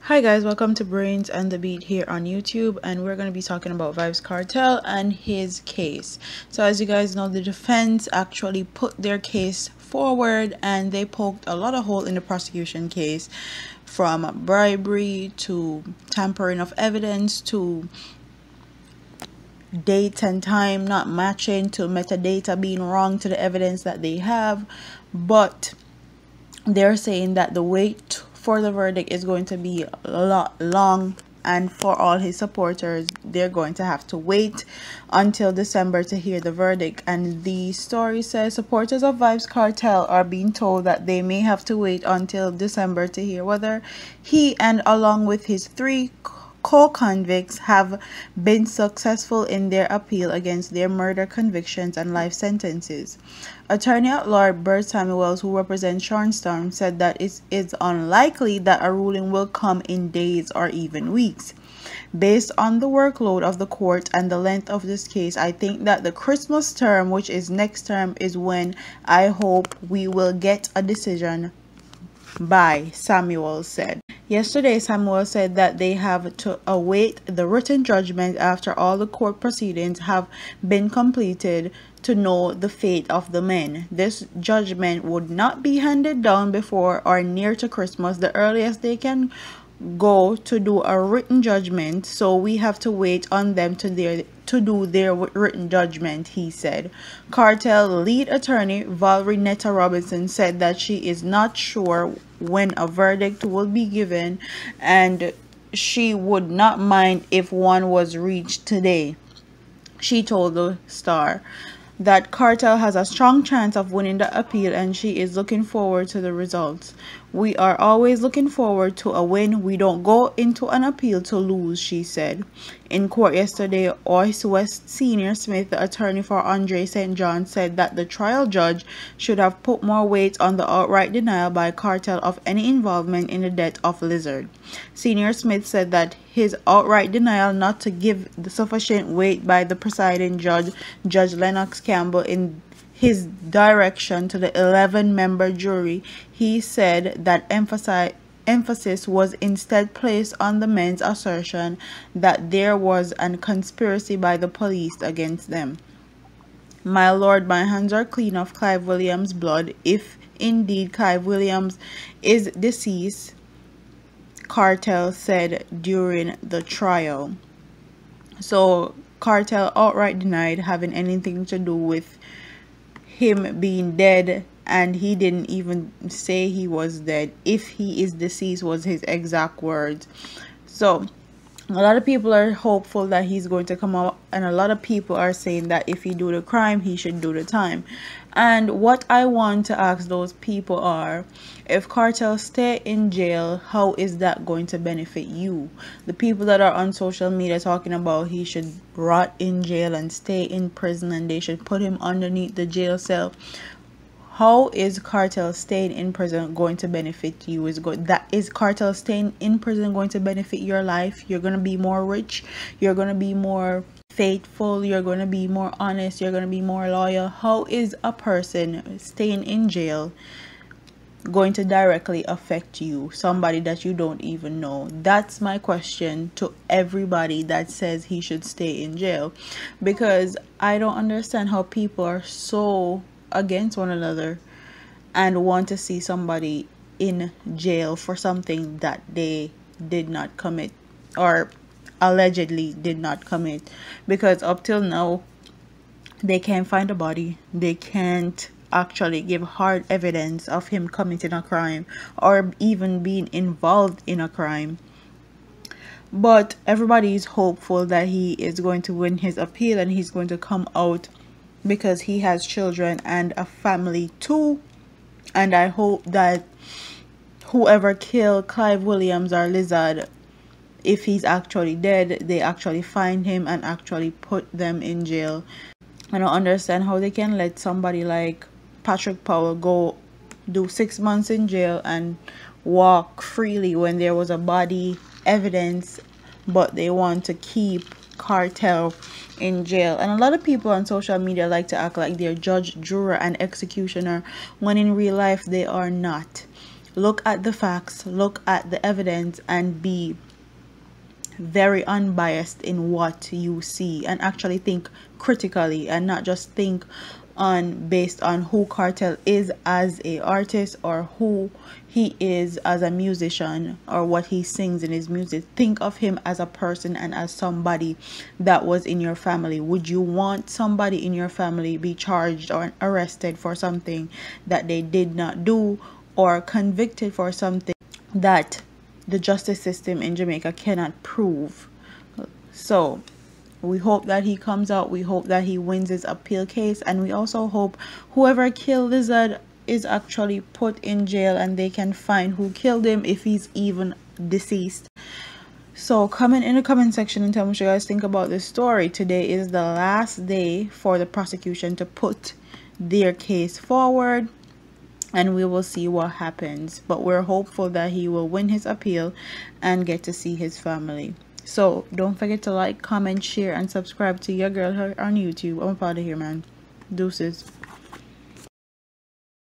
Hi guys, welcome to Brains and the Beat here on YouTube, and we're going to be talking about Vybz Kartel and his case. So as you guys know, the defense actually put their case forward and they poked a lot of hole in the prosecution case, from bribery to tampering of evidence to dates and time not matching to metadata being wrong to the evidence that they have. But they're saying that the wait for the verdict is going to be a lot long, and for all his supporters, they're going to have to wait until December to hear the verdict. And the story says supporters of Vybz Kartel are being told that they may have to wait until December to hear whether he, and along with his three co-convicts, have been successful in their appeal against their murder convictions and life sentences. Attorney at law Bert Samuels, who represents Sean Storm, said that it is unlikely that a ruling will come in days or even weeks. Based on the workload of the court and the length of this case, I think that the Christmas term, which is next term, is when I hope we will get a decision by, Samuel said. Yesterday, Samuel said that they have to await the written judgment after all the court proceedings have been completed to know the fate of the men. This judgment would not be handed down before or near to Christmas, the earliest they can go to do a written judgment, so we have to wait on them to do their written judgment, he said. Kartel lead attorney Valerie Netta Robinson said that she is not sure when a verdict will be given, and she would not mind if one was reached today. She told the Star that Kartel has a strong chance of winning the appeal and she is looking forward to the results. We are always looking forward to a win. We don't go into an appeal to lose, she said. In court yesterday, Ois West Senior Smith, the attorney for Andre St. John, said that the trial judge should have put more weight on the outright denial by Kartel of any involvement in the death of Lizard. Senior Smith said that his outright denial not to give the sufficient weight by the presiding judge, Judge Lennox Campbell, in his direction to the 11-member jury. He said that emphasis was instead placed on the men's assertion that there was a conspiracy by the police against them. My lord, my hands are clean of Clive Williams' blood, if indeed Clive Williams is deceased, Kartel said during the trial. So Kartel outright denied having anything to do with him being dead, and he didn't even say he was dead. If he is deceased was his exact words. So a lot of people are hopeful that he's going to come out, and a lot of people are saying that if he do the crime, he should do the time. And what I want to ask those people are, if Kartel stay in jail, how is that going to benefit you? The people that are on social media talking about he should rot in jail and stay in prison and they should put him underneath the jail cell. How is Kartel staying in prison going to benefit you? Is Kartel staying in prison going to benefit your life? You're going to be more rich. You're going to be more faithful. You're going to be more honest. You're going to be more loyal. How is a person staying in jail going to directly affect you? Somebody that you don't even know. That's my question to everybody that says he should stay in jail, because I don't understand how people are so against one another and want to see somebody in jail for something that they did not commit, or allegedly did not commit, because up till now they can't find a body. They can't actually give hard evidence of him committing a crime or even being involved in a crime. But everybody is hopeful that he is going to win his appeal and he's going to come out, because he has children and a family too. And I hope that whoever killed Clive Williams or Lizard, if he's actually dead, they actually find him and actually put them in jail. I don't understand how they can let somebody like Patrick Powell go do 6 months in jail and walk freely when there was a body evidence, but they want to keep Kartel in jail. And a lot of people on social media like to act like they're judge, juror, and executioner, when in real life they are not. look at the facts, look at the evidence, and be very unbiased in what you see, and actually think critically, and not just think on based on who Kartel is as a artist or who he is as a musician or what he sings in his music. Think of him as a person and as somebody that was in your family. Would you want somebody in your family be charged or arrested for something that they did not do, or convicted for something that the justice system in Jamaica cannot prove? So we hope that he comes out. We hope that he wins his appeal case, and we also hope whoever killed Lizard is actually put in jail and they can find who killed him, if he's even deceased. So comment in the comment section and tell me what you guys think about this story. Today is the last day for the prosecution to put their case forward, and we will see what happens, but we're hopeful that he will win his appeal and get to see his family. So don't forget to like, comment, share, and subscribe to your girl on YouTube. I'm out of here, man. Deuces.